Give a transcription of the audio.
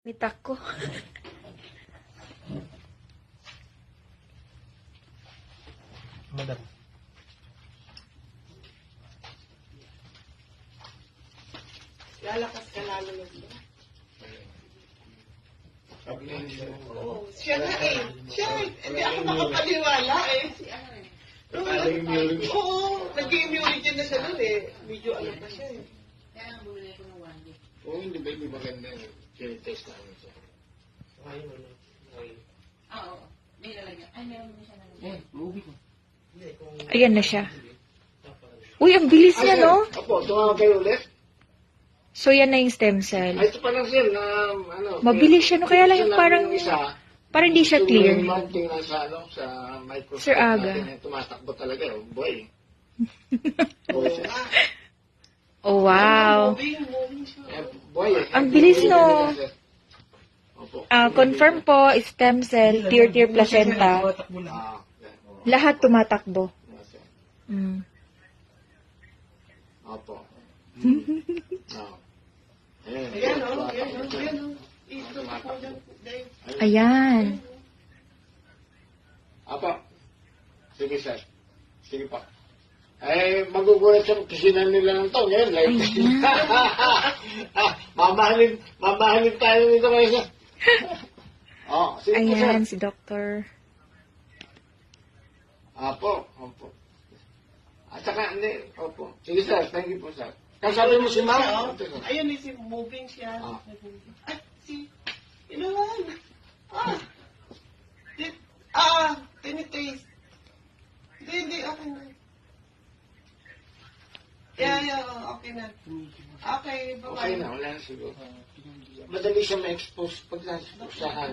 Mitak ko. Madam. Lalakas ka lalo lang ba? Sabi niya hindi siya. Oo, siya nga eh. Siya eh. Hindi ako makapaniwala eh. Oo, nag-immunity na siya nun eh. Medyo ano pa siya eh. Kaya ang bumili ko ng 1 day. Oo, hindi ba yung maganda yung kinitest na ano siya? Oo. May lalagyan. Ay, meron mo siya na. Movie ko. Ayan na siya. Uy, ang bilis niya, no? Apo, tumawag kayo ulit? So, yan na yung stem cell. Ay, ito pa lang sir na ano. Mabilis siya, no? Kaya lang yung parang, yung isa, parang hindi siya clear. yung mounting na sa, ano, sa microscope Sir Aga. natin, tumatakbo talaga, oh, boy. Oo, siya. Oh, wow. Moving siya. Eh, boy, eh. Ang bilis, no? Opo. Confirm po, stem cell, tear placenta. Ah, Lahat tumatakbo. yeah, sir. Mm. Opo. Oo. Ayan o, ayan o, ayan o. Ito po dyan. Ayan. Apo. Sige, sir. Sige po. Eh, magugulat sa kusina nila ng to. Ngayon, like, mamahalin tayo nito kayo, sir. Oh, sige po, sir. Ayan, si Doctor. Apo, opo. At saka, hindi, opo. Sige, sir. Thank you po, sir. Kasabi mo si ma'am. Ayun eh, si moving siya. Ah. Ay, si, inuwan. Tinitaste. Hindi, okay na. Yeah, okay na. Okay, bye-bye. Okay na, wala na siguro. Madali siya ma-expose pag nasa sa hangin.